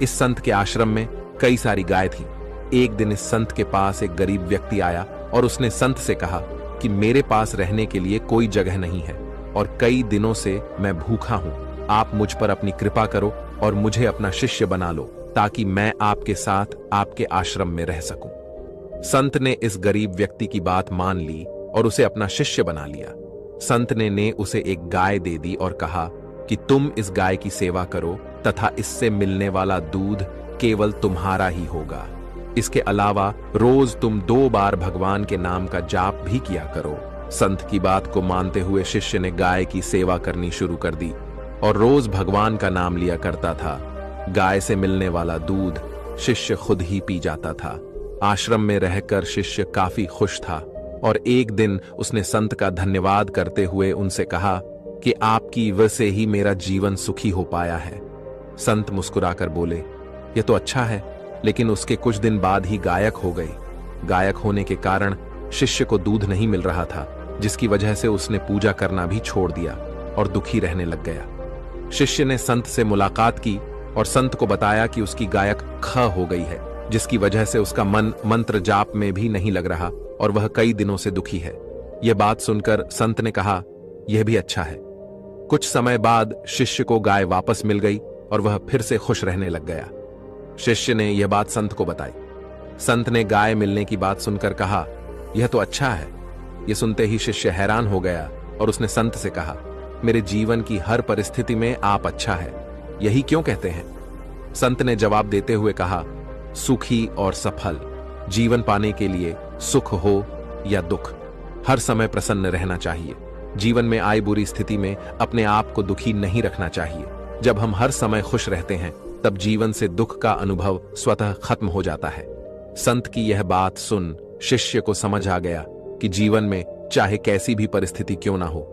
इस संत के आश्रम में कई सारी गाय थी। एक दिन इस संत के पास एक गरीब व्यक्ति आया और उसने संत से कहा कि मेरे पास रहने के लिए कोई जगह नहीं है और कई दिनों से मैं भूखा हूं। आप मुझ पर अपनी कृपा करो और मुझे अपना शिष्य बना लो ताकि मैं आपके साथ आपके आश्रम में रह सकूं। संत ने इस गरीब व्यक्ति की बात मान ली और उसे अपना शिष्य बना लिया। संत ने उसे एक गाय दे दी और कहा कि तुम इस गाय की सेवा करो तथा इससे मिलने वाला दूध केवल तुम्हारा ही होगा। इसके अलावा रोज तुम 2 बार भगवान के नाम का जाप भी किया करो। संत की बात को मानते हुए शिष्य ने गाय की सेवा करनी शुरू कर दी और रोज भगवान का नाम लिया करता था। गाय से मिलने वाला दूध शिष्य खुद ही पी जाता था। आश्रम में रहकर शिष्य काफी खुश था और एक दिन उसने संत का धन्यवाद करते हुए उनसे कहा कि आपकी वजह से ही मेरा जीवन सुखी हो पाया है। संत मुस्कुराकर बोले, यह तो अच्छा है, लेकिन उसके कुछ दिन बाद ही गायक हो गई। गायक होने के कारण शिष्य को दूध नहीं मिल रहा था, जिसकी वजह से उसने पूजा करना भी छोड़ दिया और दुखी रहने लग गया। शिष्य ने संत से मुलाकात की और संत को बताया कि उसकी गायक ख हो गई है, जिसकी वजह से उसका मन मंत्र जाप में भी नहीं लग रहा और वह कई दिनों से दुखी है। यह बात सुनकर संत ने कहा, यह भी अच्छा है। कुछ समय बाद शिष्य को गाय वापस मिल गई और वह फिर से खुश रहने लग गया। शिष्य ने यह बात संत को बताई। संत ने गाय मिलने की बात सुनकर कहा, यह तो अच्छा है। यह सुनते ही शिष्य हैरान हो गया और उसने संत से कहा, मेरे जीवन की हर परिस्थिति में आप अच्छा है, यही क्यों कहते हैं? संत ने जवाब देते हुए कहा, सुखी और सफल जीवन पाने के लिए सुख हो या दुख, हर समय प्रसन्न रहना चाहिए। जीवन में आई बुरी स्थिति में अपने आप को दुखी नहीं रखना चाहिए। जब हम हर समय खुश रहते हैं तब जीवन से दुख का अनुभव स्वतः खत्म हो जाता है। संत की यह बात सुन शिष्य को समझ आ गया कि जीवन में चाहे कैसी भी परिस्थिति क्यों ना हो,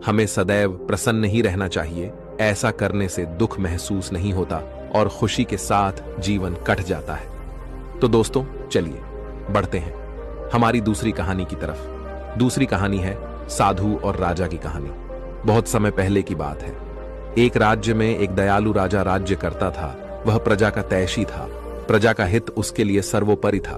हमें सदैव प्रसन्न ही रहना चाहिए। ऐसा करने से दुख महसूस नहीं होता और खुशी के साथ जीवन कट जाता है। तो दोस्तों, चलिए बढ़ते हैं हमारी दूसरी कहानी की तरफ। दूसरी कहानी है साधु और राजा की कहानी। बहुत समय पहले की बात है। एक राज्य में एक दयालु राजा राज्य करता था। वह प्रजा का तैशी था। प्रजा का हित उसके लिए सर्वोपरि था।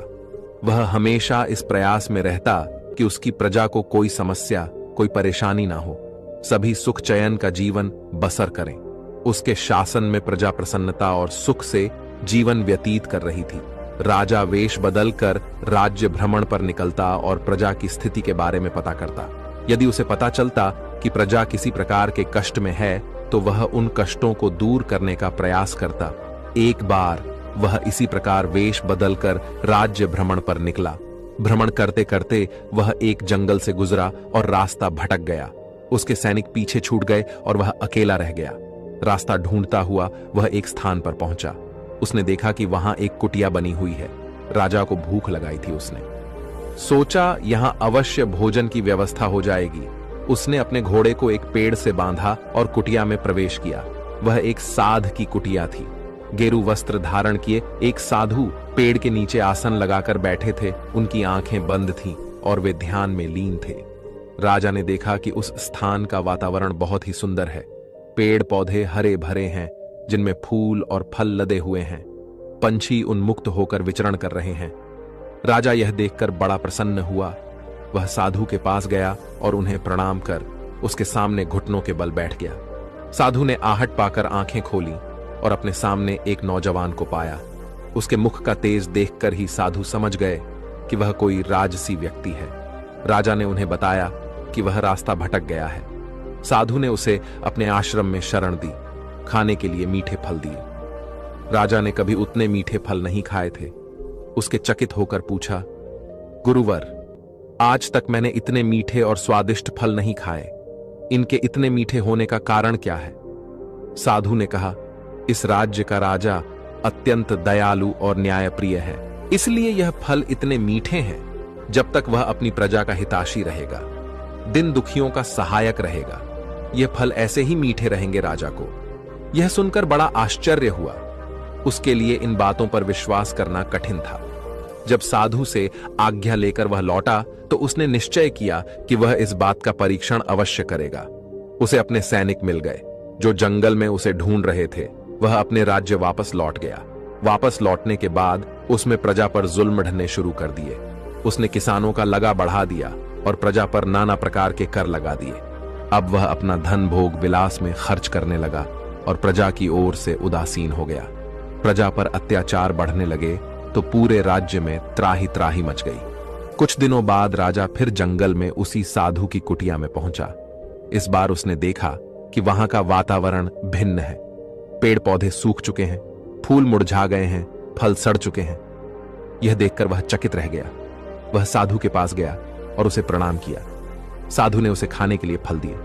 वह हमेशा इस प्रयास में रहता कि उसकी प्रजा को कोई समस्या, कोई परेशानी ना हो, सभी सुख चयन का जीवन बसर करें। उसके शासन में प्रजा प्रसन्नता और सुख से जीवन व्यतीत कर रही थी। राजा वेश बदलकर राज्य भ्रमण पर निकलता और प्रजा की स्थिति के बारे में पता करता। यदि उसे पता चलता कि प्रजा किसी प्रकार के कष्ट में है तो वह उन कष्टों को दूर करने का प्रयास करता। एक बार वह इसी प्रकार वेश बदलकर राज्य भ्रमण पर निकला। भ्रमण करते करते वह एक जंगल से गुजरा और रास्ता भटक गया। उसके सैनिक पीछे छूट गए और वह अकेला रह गया। रास्ता ढूंढता हुआ वह एक स्थान पर पहुंचा। उसने देखा कि वहां एक कुटिया बनी हुई है। राजा को भूख लगाई थी। उसने सोचा यहां अवश्य भोजन की व्यवस्था हो जाएगी। उसने अपने घोड़े को एक पेड़ से बांधा और कुटिया में प्रवेश किया। वह एक साध की कुटिया थी। गेरू वस्त्र धारण किए एक साधु पेड़ के नीचे आसन लगाकर बैठे थे। उनकी आंखें बंद थीं और वे ध्यान में लीन थे। राजा ने देखा कि उस स्थान का वातावरण बहुत ही सुंदर है। पेड़ पौधे हरे भरे हैं, जिनमें फूल और फल लदे हुए हैं। पंछी उन्मुक्त होकर विचरण कर रहे हैं। राजा यह देखकर बड़ा प्रसन्न हुआ। वह साधु के पास गया और उन्हें प्रणाम कर उसके सामने घुटनों के बल बैठ गया। साधु ने आहट पाकर आंखें खोली और अपने सामने एक नौजवान को पाया। उसके मुख का तेज देखकर ही साधु समझ गए कि वह कोई राजसी व्यक्ति है। राजा ने उन्हें बताया कि वह रास्ता भटक गया है। साधु ने उसे अपने आश्रम में शरण दी। खाने के लिए मीठे फल दिए। राजा ने कभी उतने मीठे फल नहीं खाए थे। उसके चकित होकर पूछा, गुरुवर, आज तक मैंने इतने मीठे और स्वादिष्ट फल नहीं खाए। इनके इतने मीठे होने का कारण क्या है? साधु ने कहा, इस राज्य का राजा अत्यंत दयालु और न्यायप्रिय है, इसलिए यह फल इतने मीठे हैं। जब तक वह अपनी प्रजा का हिताशी रहेगा, दिन दुखियों का सहायक रहेगा, यह फल ऐसे ही मीठे रहेंगे राजा को। यह सुनकर बड़ा आश्चर्य हुआ। उसके लिए इन बातों पर विश्वास करना कठिन था। जब साधु से आज्ञा लेकर वह लौटा तो उसने निश्चय किया कि वह इस बात का परीक्षण अवश्य करेगा। उसे अपने सैनिक मिल गए जो जंगल में उसे ढूंढ रहे थे। वह अपने राज्य वापस लौट गया। वापस लौटने के बाद उसमें प्रजा पर जुल्म ढने शुरू कर दिए। उसने किसानों का लगा बढ़ा दिया और प्रजा पर नाना प्रकार के कर लगा दिए। अब वह अपना धन भोग विलास में खर्च करने लगा और प्रजा की ओर से उदासीन हो गया। प्रजा पर अत्याचार बढ़ने लगे तो पूरे राज्य में त्राही त्राही मच गई। कुछ दिनों बाद राजा फिर जंगल में उसी साधु की कुटिया में पहुंचा। इस बार उसने देखा कि वहां का वातावरण भिन्न है। पेड़ पौधे सूख चुके हैं, फूल मुरझा गए हैं, फल सड़ चुके हैं। यह देखकर वह चकित रह गया। वह साधु के पास गया और उसे प्रणाम किया। साधु ने उसे खाने के लिए फल दिए।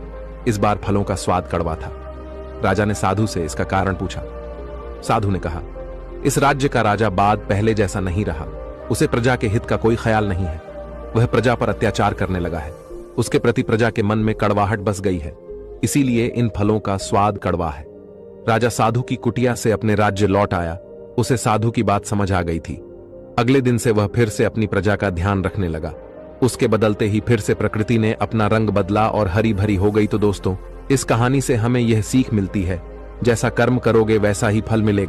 इस बार फलों का स्वाद कड़वा था। राजा ने साधु से इसका कारण पूछा। साधु ने कहा, इस राज्य का राजा बाद पहले जैसा नहीं रहा। उसे प्रजा के हित का कोई ख्याल नहीं है। वह प्रजा पर अत्याचार करने लगा है। उसके प्रति प्रजा के मन में कड़वाहट बस गई है, इसीलिए इन फलों का स्वाद कड़वा है। राजा साधु की कुटिया से अपने राज्य लौट आया। उसे साधु की बात समझ आ गई थी। अगले दिन से वह फिर से अपनी प्रजा का ध्यान रखने लगा। उसके बदलते ही फिर से प्रकृति ने अपना रंग बदला और हरी भरी हो गई। तो दोस्तों, इस कहानी से हमें यह सीख मिलती है, जैसा कर्म करोगे वैसा ही फल मिलेगा।